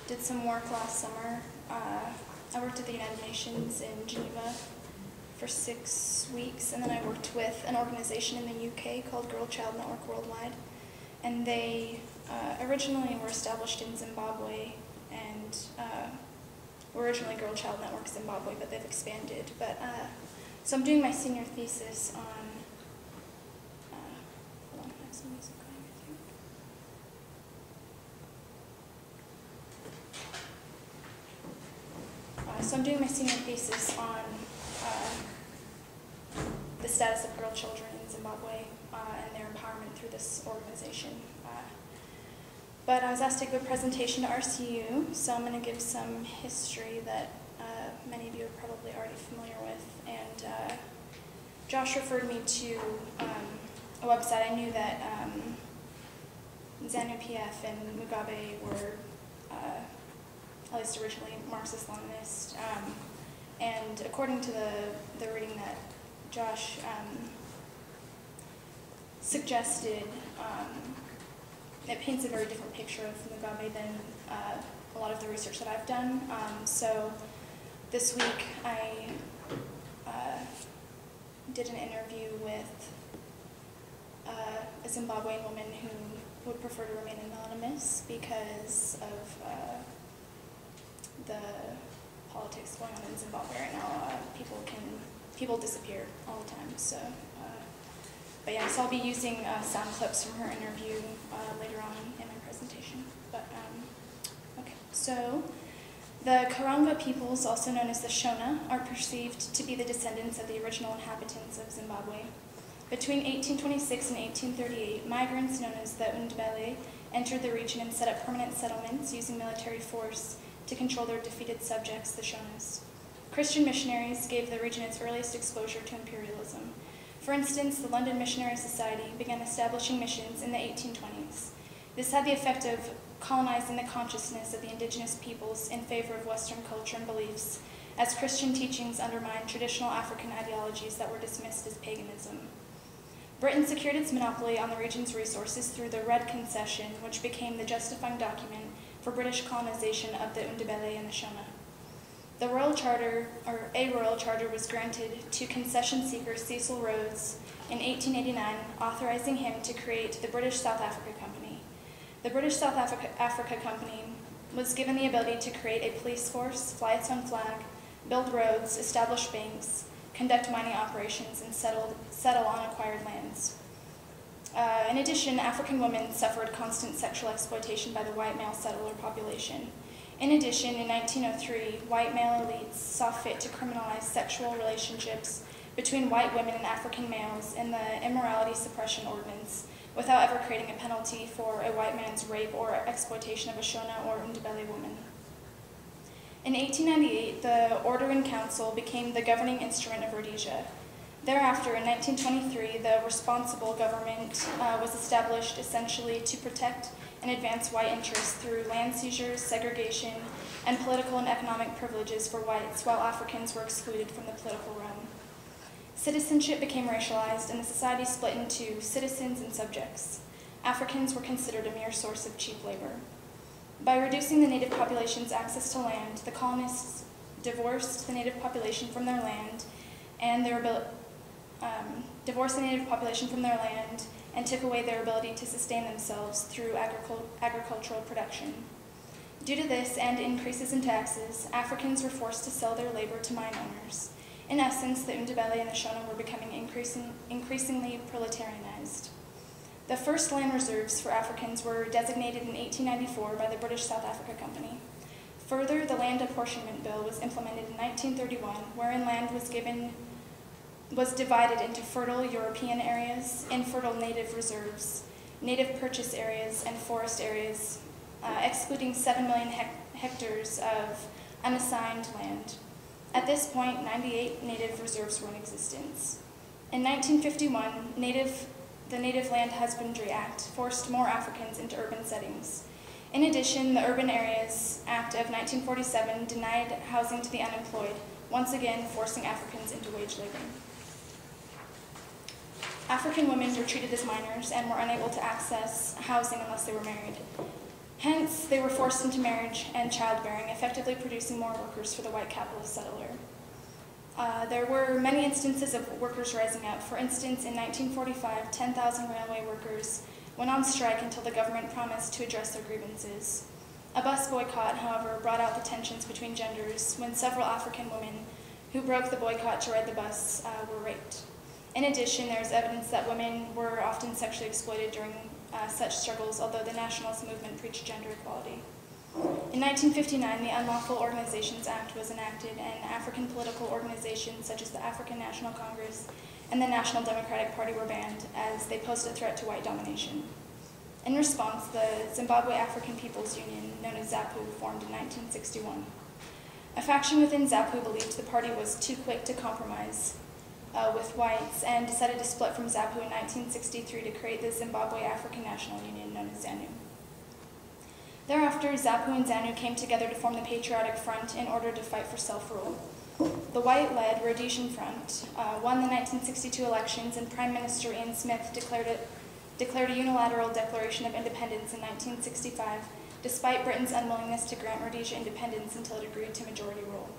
did some work last summer. I worked at the United Nations in Geneva for 6 weeks, and then I worked with an organization in the UK called Girl Child Network Worldwide. And they originally were established in Zimbabwe, and were originally Girl Child Network Zimbabwe, but they've expanded. But so I'm doing my senior thesis on, hold on, I have some music going, I think. So I'm doing my senior thesis on the status of girl children in Zimbabwe and their empowerment through this organization. But I was asked to give a presentation to RCU, so I'm going to give some history that many of you are probably already familiar with. And Josh referred me to a website. I knew that ZANU-PF and Mugabe were, at least originally, Marxist-Leninist. And according to the reading that Josh suggested, it paints a very different picture of Mugabe than a lot of the research that I've done. So this week I did an interview with a Zimbabwean woman who would prefer to remain anonymous because of the politics going on in Zimbabwe right now. People disappear all the time. So, but yeah, so I'll be using sound clips from her interview later on in my presentation. But okay, so the Karanga peoples, also known as the Shona, are perceived to be the descendants of the original inhabitants of Zimbabwe. Between 1826 and 1838, migrants known as the Undebele entered the region and set up permanent settlements using military force to control their defeated subjects, the Shonas. Christian missionaries gave the region its earliest exposure to imperialism. For instance, the London Missionary Society began establishing missions in the 1820s. This had the effect of colonizing the consciousness of the indigenous peoples in favor of Western culture and beliefs, as Christian teachings undermined traditional African ideologies that were dismissed as paganism. Britain secured its monopoly on the region's resources through the Red Concession, which became the justifying document for British colonization of the Undebele and the Shona. The royal charter, or a royal charter, was granted to concession seeker Cecil Rhodes in 1889, authorizing him to create the British South Africa Company. The British South Africa Company was given the ability to create a police force, fly its own flag, build roads, establish banks, conduct mining operations, and settle on acquired lands. In addition, African women suffered constant sexual exploitation by the white male settler population. In addition, in 1903, white male elites saw fit to criminalize sexual relationships between white women and African males in the Immorality Suppression Ordinance, without ever creating a penalty for a white man's rape or exploitation of a Shona or Undebele woman. In 1898, the Order in Council became the governing instrument of Rhodesia. Thereafter, in 1923, the responsible government was established essentially to protect and advance white interests through land seizures, segregation, and political and economic privileges for whites, while Africans were excluded from the political realm. Citizenship became racialized, and the society split into citizens and subjects. Africans were considered a mere source of cheap labor. By reducing the native population's access to land, the colonists divorced the native population from their land and took away their ability to sustain themselves through agricultural production. Due to this and increases in taxes, Africans were forced to sell their labor to mine owners. In essence, the Undebele and the Shona were becoming increasingly proletarianized. The first land reserves for Africans were designated in 1894 by the British South Africa Company. Further, the Land Apportionment Bill was implemented in 1931, wherein land was divided into fertile European areas, infertile native reserves, native purchase areas, and forest areas, excluding 7 million hectares of unassigned land. At this point, 98 native reserves were in existence. In 1951, the Native Land Husbandry Act forced more Africans into urban settings. In addition, the Urban Areas Act of 1947 denied housing to the unemployed, once again forcing Africans into wage labor. African women were treated as minors and were unable to access housing unless they were married. Hence, they were forced into marriage and childbearing, effectively producing more workers for the white capitalist settler. There were many instances of workers rising up. For instance, in 1945, 10,000 railway workers went on strike until the government promised to address their grievances. A bus boycott, however, brought out the tensions between genders when several African women who broke the boycott to ride the bus were raped. In addition, there is evidence that women were often sexually exploited during such struggles, although the nationalist movement preached gender equality. In 1959, the Unlawful Organizations Act was enacted, and African political organizations such as the African National Congress and the National Democratic Party were banned as they posed a threat to white domination. In response, the Zimbabwe African People's Union, known as ZAPU, formed in 1961. A faction within ZAPU believed the party was too quick to compromise with whites and decided to split from ZAPU in 1963 to create the Zimbabwe African National Union, known as ZANU. Thereafter, ZAPU and ZANU came together to form the Patriotic Front in order to fight for self-rule. The white-led Rhodesian Front won the 1962 elections, and Prime Minister Ian Smith declared a unilateral declaration of independence in 1965, despite Britain's unwillingness to grant Rhodesia independence until it agreed to majority rule.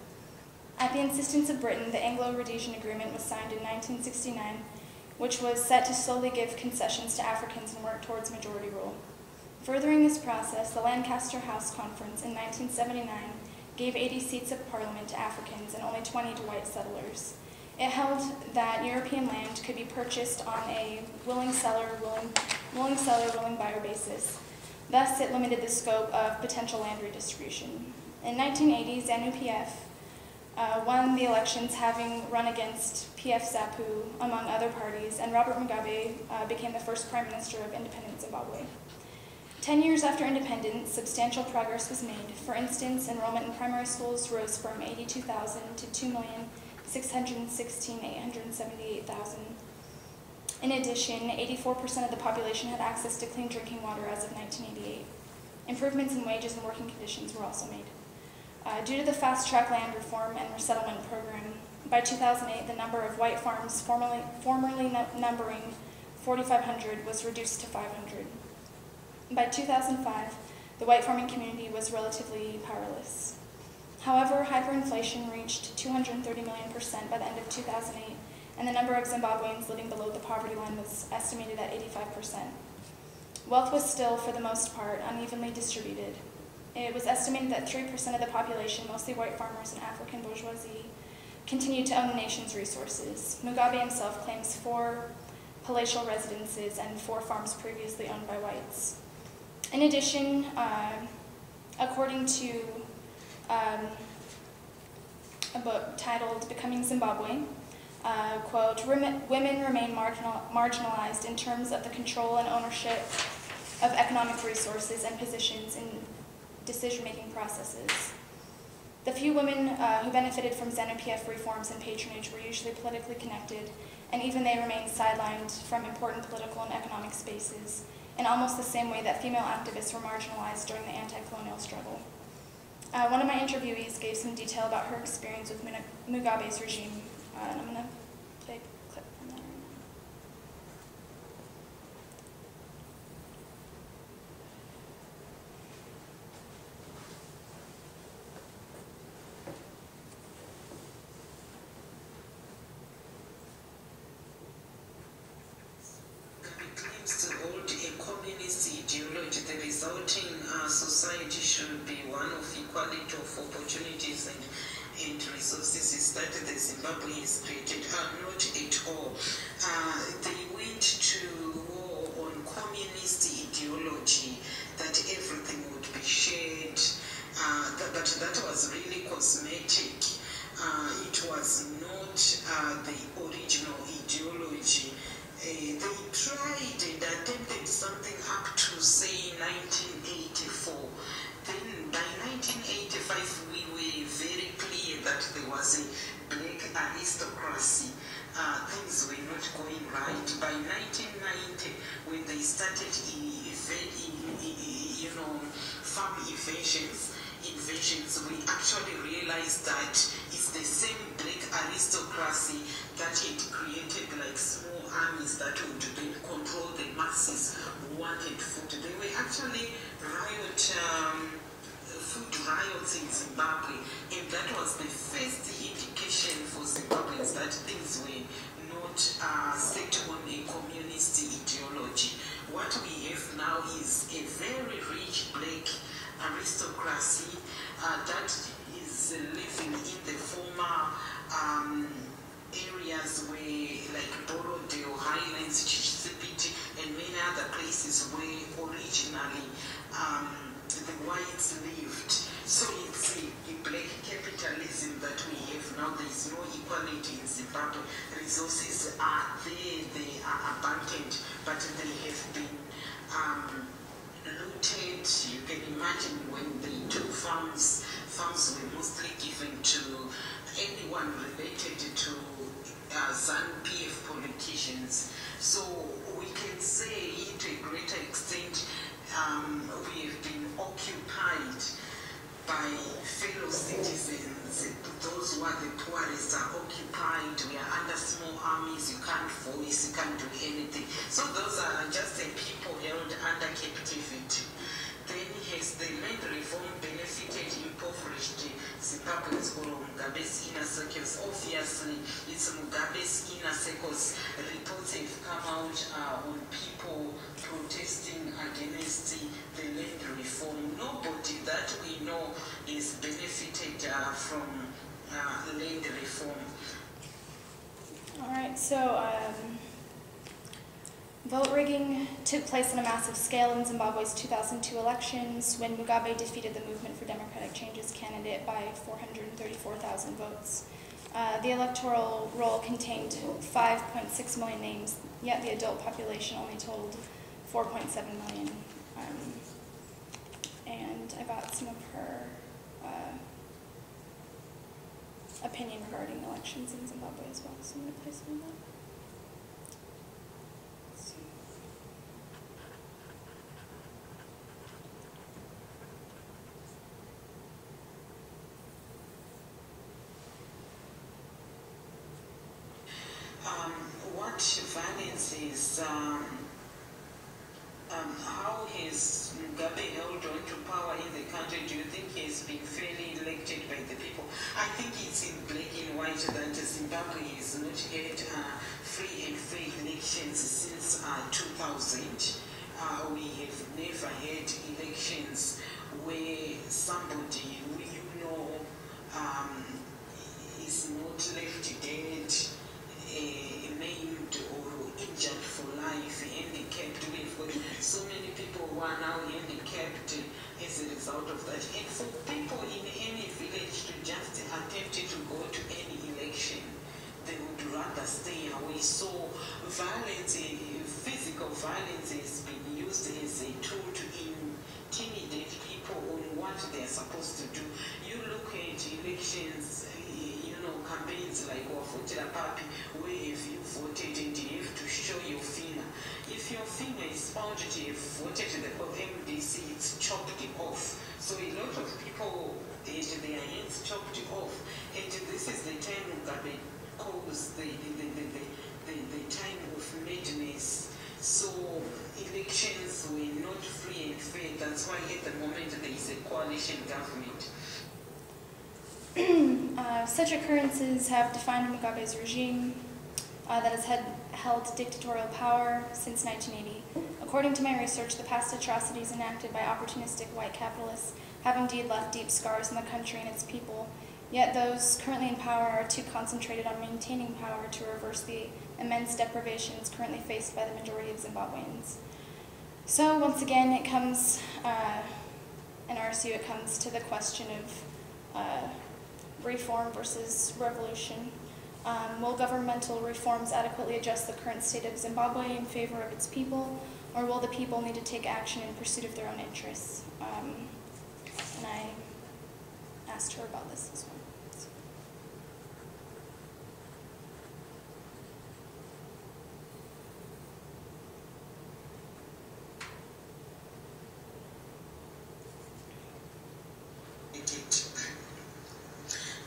At the insistence of Britain, the Anglo-Rhodesian Agreement was signed in 1969, which was set to slowly give concessions to Africans and work towards majority rule. Furthering this process, the Lancaster House Conference in 1979 gave 80 seats of parliament to Africans and only 20 to white settlers. It held that European land could be purchased on a willing seller, willing buyer basis. Thus, it limited the scope of potential land redistribution. In 1980, ZANU-PF won the elections, having run against PF-ZAPU, among other parties, and Robert Mugabe became the first Prime Minister of independent Zimbabwe. 10 years after independence, substantial progress was made. For instance, enrollment in primary schools rose from 82,000 to 2,616,878,000. In addition, 84% of the population had access to clean drinking water as of 1988. Improvements in wages and working conditions were also made. Due to the fast-track land reform and resettlement program, by 2008, the number of white farms formerly numbering 4,500 was reduced to 500. By 2005, the white farming community was relatively powerless. However, hyperinflation reached 230 million% by the end of 2008, and the number of Zimbabweans living below the poverty line was estimated at 85%. Wealth was still, for the most part, unevenly distributed. It was estimated that 3% of the population, mostly white farmers and African bourgeoisie, continued to own the nation's resources. Mugabe himself claims 4 palatial residences and 4 farms previously owned by whites. In addition, according to a book titled Becoming Zimbabwe, quote, women remain marginalized in terms of the control and ownership of economic resources and positions in decision-making processes. The few women who benefited from ZANU-PF reforms and patronage were usually politically connected, and even they remained sidelined from important political and economic spaces, in almost the same way that female activists were marginalized during the anti-colonial struggle. One of my interviewees gave some detail about her experience with Mugabe's regime, and I'm going to play a clip from that right now. To hold a communist ideology, the resulting society should be one of equality of opportunities and resources that the Zimbabwe has created. Not at all. They went to war on communist ideology, that everything would be shared, but that was really cosmetic. It was not the original ideology. They tried and attempted something up to, say, 1984. Then by 1985, we were very clear that there was a black aristocracy. Things were not going right. By 1990, when they started farm invasions, we actually realized that it's the same black aristocracy that had created like small armies that would then control the masses who wanted food. They were actually riot Zimbabwe, and that was the first indication for Zimbabweans that things were not set on a communist ideology. What we have now is a very rich black aristocracy that is living in the former areas where, like Borodale, Highlands, Chisipiti, and many other places where originally the whites lived. So it's a black capitalism that we have now. There is no equality in Zimbabwe. Resources are there, they are abundant, but they have been looted. You can imagine when the two farms were mostly given to anyone related to ZANU-PF politicians. So we can say to a greater extent we have been occupied by fellow citizens. Those who are the poorest are occupied. We are under small armies. You can't voice, you can't do anything. So those are just the people held under captivity. Then has the land reform benefited impoverished Zimbabweans or Mugabe's inner circles? Obviously, it's Mugabe's inner circles. Reports have come out on people protesting against the land reform. Nobody that we know is benefited from land reform. All right, so vote rigging took place on a massive scale in Zimbabwe's 2002 elections when Mugabe defeated the Movement for Democratic Change's candidate by 434,000 votes. The electoral roll contained 5.6 million names, yet the adult population only totaled 4.7 million. And I got some of her opinion regarding elections in Zimbabwe as well, so I'm going to play some of that. What violence is, how has Mugabe held on to power in the country? Do you think he has been fairly elected by the people? I think it's in black and white that Zimbabwe has not had free and fair elections since 2000. We have never had elections where somebody who is not left dead, maimed or injured for life, handicapped. We've got so many people who are now handicapped as a result of that. And for people in any village to just attempt to go to any election, they would rather stay away. So violence, physical violence has been used as a tool to intimidate people on what they are supposed to do. You look at elections, campaigns like Wafutira Papi, where have you voted and you have to show your finger. If your finger is found to have voted the MDC, it's chopped off. So a lot of people had their hands chopped off. And this is the time Mugabe calls the time of madness. So elections were not free and fair. That's why at the moment there is a coalition government. Such occurrences have defined Mugabe's regime that has held dictatorial power since 1980. According to my research, the past atrocities enacted by opportunistic white capitalists have indeed left deep scars in the country and its people, yet those currently in power are too concentrated on maintaining power to reverse the immense deprivations currently faced by the majority of Zimbabweans. So once again, it comes, in RSU, it comes to the question of reform versus revolution. Will governmental reforms adequately address the current state of Zimbabwe in favor of its people, or will the people need to take action in pursuit of their own interests? And I asked her about this as well.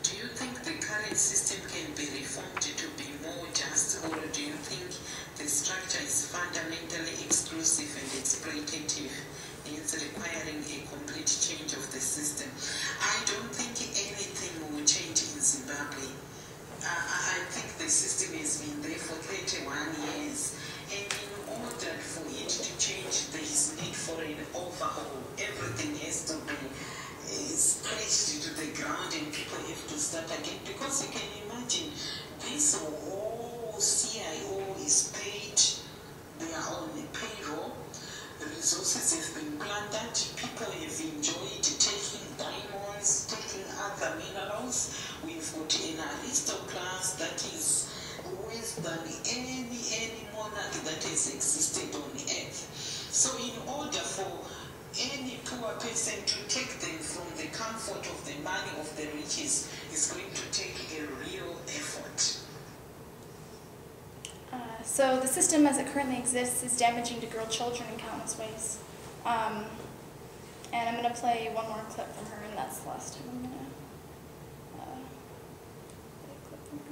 Do you think the current system can be reformed to be more just, or do you think the structure is fundamentally exclusive and exploitative, hence requiring a complete change of the system? I don't think because you can imagine this whole CIO is paid, they are on the payroll, the resources have been plundered, people have enjoyed taking diamonds, taking other minerals. We've got an aristocrat that is worse than any monarch that has existed on earth. So in order for any poor person to take them from the comfort of the money of the riches is going to take a real effort. So the system as it currently exists is damaging to girl children in countless ways. And I'm going to play one more clip from her, and that's the last time I'm going to play a clip from her.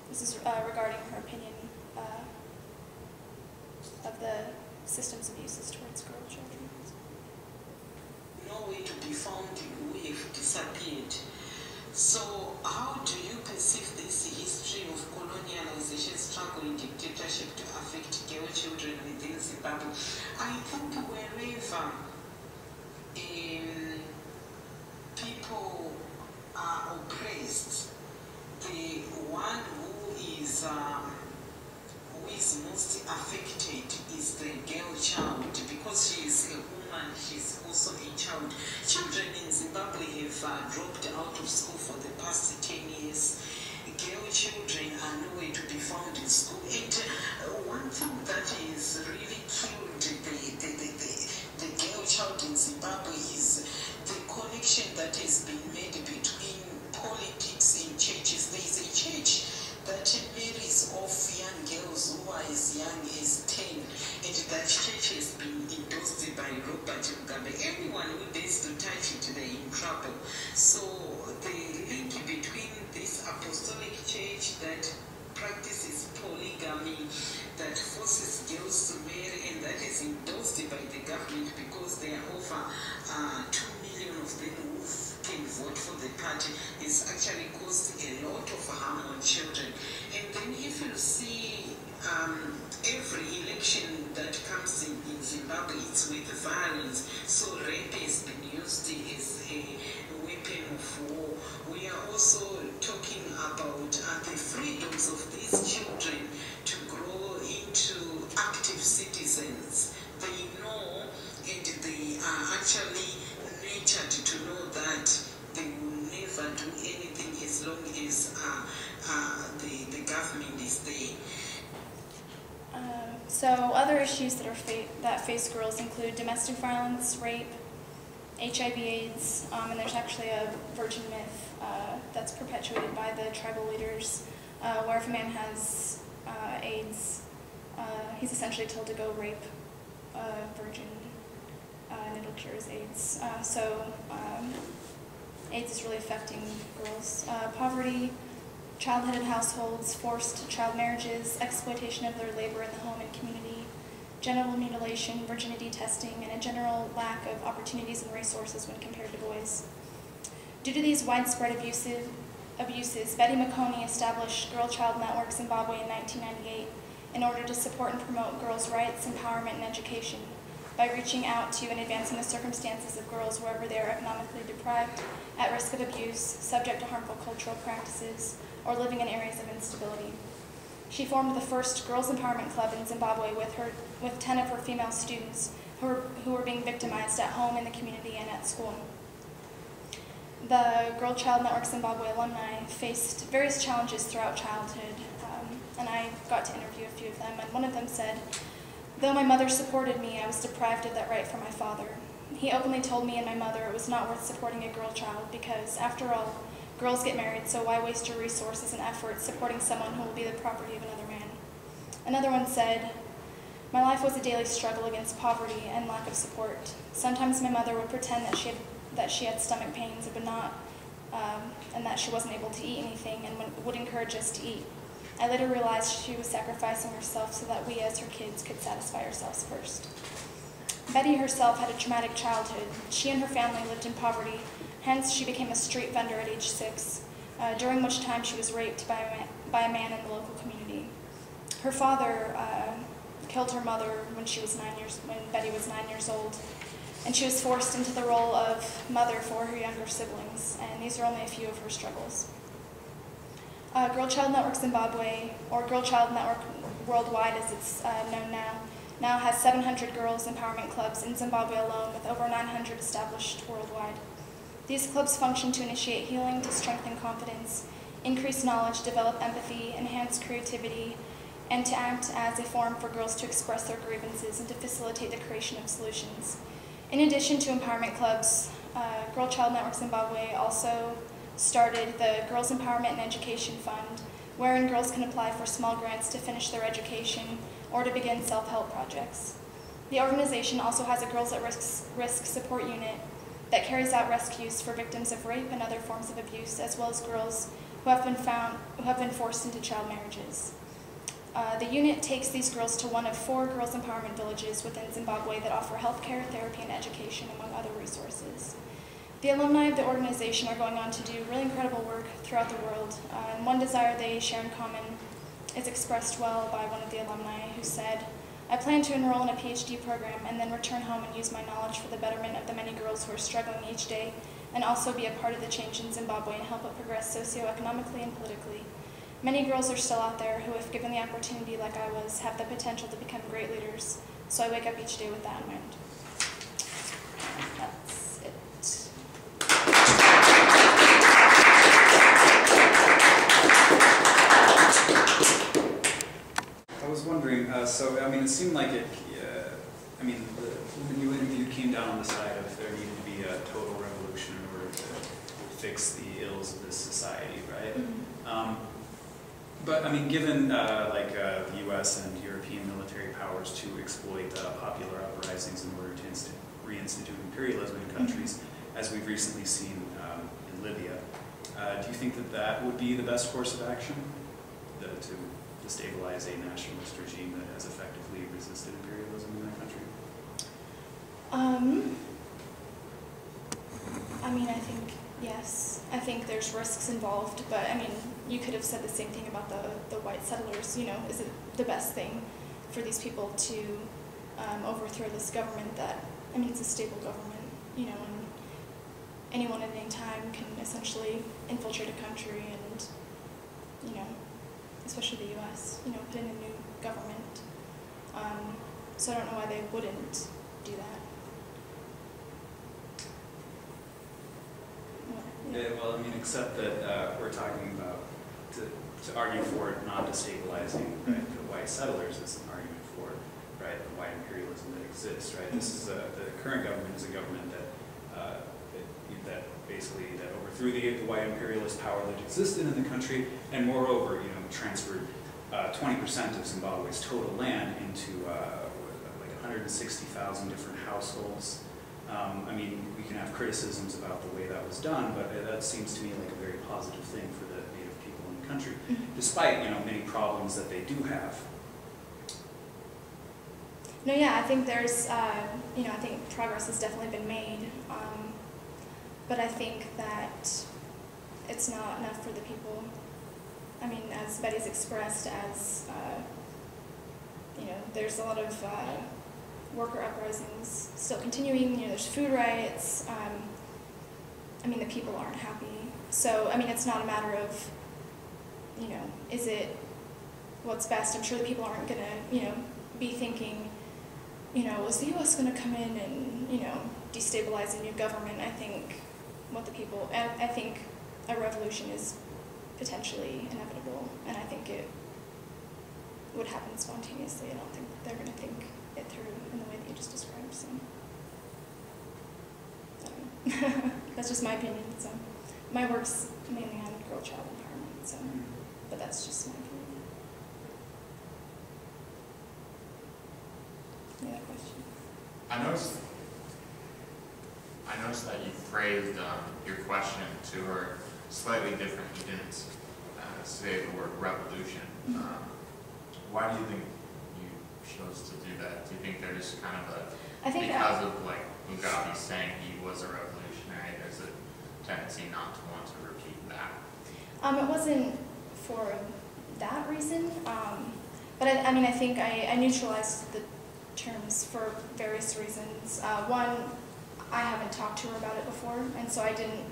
This is regarding her opinion of the system's abuses towards girl children. Nowhere to be found, we have disappeared. So how do you perceive this history of colonialization, struggle and dictatorship to affect girl children within Zimbabwe? I think wherever people are oppressed, the one who is most affected is the girl child, because she is a woman, she's also a child. Children in Zimbabwe have dropped out of school for the past 10 years. Girl children are nowhere to be found in school. And one thing that is really killed the girl child in Zimbabwe is the connection that has been made between politics and churches. There is a church that marries off young girls who are as young as 10, and that church has been endorsed by Robert Mugabe. Anyone who dares to touch it, they're in trouble. So the link between this apostolic church that practices polygamy, that forces girls to marry, and that is endorsed by the government because there are over 2 million of them who can vote for the party, is actually caused a lot of harm on children. And then if you see every election that comes in Zimbabwe, it's with violence. So rape has been used as a weapon of war. We are also talking about the freedoms of these children to grow into active citizens. They know, and they are actually nurtured to know that they will never do anything as long as the government is there. So other issues that face girls include domestic violence, rape, HIV/AIDS, and there's actually a virgin myth that's perpetuated by the tribal leaders, where if a man has AIDS, he's essentially told to go rape a virgin, and it'll cure his AIDS. AIDS is really affecting girls. Poverty, child-headed households, forced child marriages, exploitation of their labor in the home and community, genital mutilation, virginity testing, and a general lack of opportunities and resources when compared to boys. Due to these widespread abuses, Betty McConey established Girl Child Network Zimbabwe in 1998 in order to support and promote girls' rights, empowerment, and education by reaching out to and advancing the circumstances of girls wherever they are economically deprived, at risk of abuse, subject to harmful cultural practices, or living in areas of instability. She formed the first Girls Empowerment Club in Zimbabwe with 10 of her female students who were being victimized at home, in the community, and at school. The Girl Child Network Zimbabwe alumni faced various challenges throughout childhood, and I got to interview a few of them, and one of them said, "Though my mother supported me, I was deprived of that right from my father. He openly told me and my mother it was not worth supporting a girl child because, after all, girls get married, so why waste your resources and efforts supporting someone who will be the property of another man?" Another one said, "My life was a daily struggle against poverty and lack of support. Sometimes my mother would pretend that she had stomach pains but not, and that she wasn't able to eat anything, and would encourage us to eat. I later realized she was sacrificing herself so that we as her kids could satisfy ourselves first." Betty herself had a traumatic childhood. She and her family lived in poverty, hence she became a street vendor at age 6, during which time she was raped by a man in the local community. Her father killed her mother when Betty was 9 years old. and she was forced into the role of mother for her younger siblings, and these are only a few of her struggles. Girl Child Network Zimbabwe, or Girl Child Network Worldwide as it's known now has 700 girls empowerment clubs in Zimbabwe alone, with over 900 established worldwide. These clubs function to initiate healing, to strengthen confidence, increase knowledge, develop empathy, enhance creativity, and to act as a forum for girls to express their grievances and to facilitate the creation of solutions. In addition to empowerment clubs, Girl Child Network Zimbabwe also started the Girls Empowerment and Education Fund, wherein girls can apply for small grants to finish their education or to begin self-help projects. The organization also has a Girls at Risk support unit that carries out rescues for victims of rape and other forms of abuse, as well as girls who have been forced into child marriages. The unit takes these girls to one of 4 girls' empowerment villages within Zimbabwe that offer healthcare, therapy, and education, among other resources. The alumni of the organization are going on to do really incredible work throughout the world, and one desire they share in common is expressed well by one of the alumni who said, "I plan to enroll in a PhD program and then return home and use my knowledge for the betterment of the many girls who are struggling each day, and also be a part of the change in Zimbabwe and help it progress socioeconomically and politically. Many girls are still out there who, if given the opportunity like I was, have the potential to become great leaders, so I wake up each day with that in mind." That's it. I was wondering, so I mean, it seemed like it, I mean, the new interview came down on the side of there needed to be a total revolution in order to fix the ills of this society, right? Mm-hmm. But I mean, given the U.S. and European military powers to exploit popular uprisings in order to reinstitute imperialism in countries, mm-hmm. as we've recently seen in Libya, do you think that that would be the best course of action, to destabilize a nationalist regime that has effectively resisted imperialism in that country? I mean, I think yes. I think there's risks involved, but I mean, you could have said the same thing about the white settlers. You know, is it the best thing for these people to overthrow this government that, I mean, it's a stable government, you know, and anyone at any time can essentially infiltrate a country and, you know, especially the U.S., you know, put in a new government. So I don't know why they wouldn't do that. Yeah, well, I mean, except that we're talking about, to argue for it not destabilizing, right, the white settlers is an argument for, right, the white imperialism that exists, right? This is the current government is a government that basically overthrew the white imperialist power that existed in the country, and moreover, you know, transferred 20% of Zimbabwe's total land into like 160,000 different households. I mean, we can have criticisms about the way that was done, but that seems to me like a very positive thing for the native people in the country, despite, you know, many problems that they do have. No, yeah, I think there's, you know, I think progress has definitely been made, but I think that it's not enough for the people. I mean, as Betty's expressed, as, you know, there's a lot of worker uprisings still continuing, you know, there's food riots, I mean, the people aren't happy. So, I mean, it's not a matter of, you know, is it what's best? I'm sure the people aren't gonna, you know, be thinking, you know, is the U.S. gonna come in and, you know, destabilize a new government? I think what the people, I think a revolution is potentially inevitable, and I think it would happen spontaneously. I don't think they're going to think it through in the way that you just described, so I don't know. That's just my opinion. So my work's mainly on girl-child empowerment, so, but that's just my opinion. Any other question? I noticed that you phrased your question to her slightly different. You didn't say the word revolution. Why do you think you chose to do that? Do you think there's kind of a, because of like Mugabe saying he was a revolutionary, there's a tendency not to want to repeat that? It wasn't for that reason, but I mean, I think I neutralized the terms for various reasons. One, I haven't talked to her about it before, and so I didn't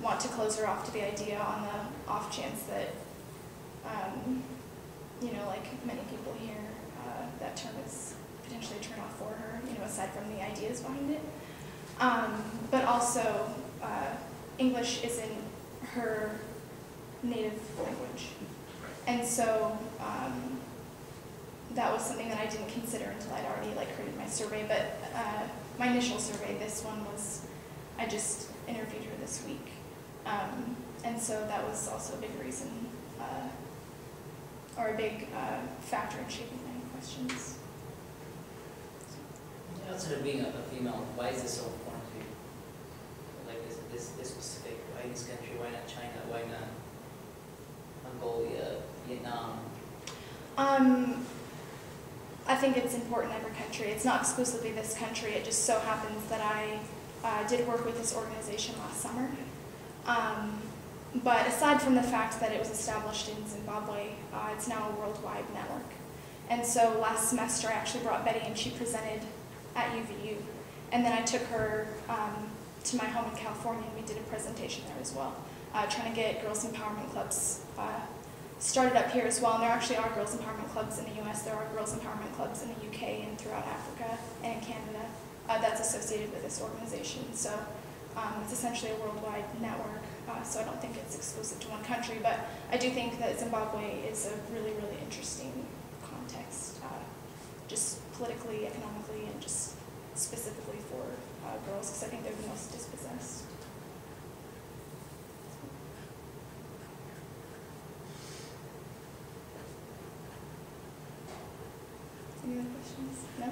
want to close her off to the idea on the off chance that, you know, like many people here, that term is potentially a turn off for her, you know, aside from the ideas behind it. But also, English isn't her native language. And so that was something that I didn't consider until I'd already like created my survey. But my initial survey, this one was, I just interviewed her this week. And so that was also a big reason, or a big factor in shaping my questions. Outside of being a female, why is this so important to you? Like this specific, why this country, why not China, why not Mongolia, Vietnam? I think it's important in every country. It's not exclusively this country. It just so happens that I did work with this organization last summer. But aside from the fact that it was established in Zimbabwe, it's now a worldwide network. And so last semester I actually brought Betty and she presented at UVU. And then I took her to my home in California and we did a presentation there as well, trying to get girls' empowerment clubs started up here as well. And there actually are girls' empowerment clubs in the US, there are girls' empowerment clubs in the UK and throughout Africa and in Canada that's associated with this organization. So it's essentially a worldwide network, so I don't think it's exclusive to one country, but I do think that Zimbabwe is a really, really interesting context, just politically, economically, and just specifically for girls, because I think they're the most dispossessed. Any other questions? No?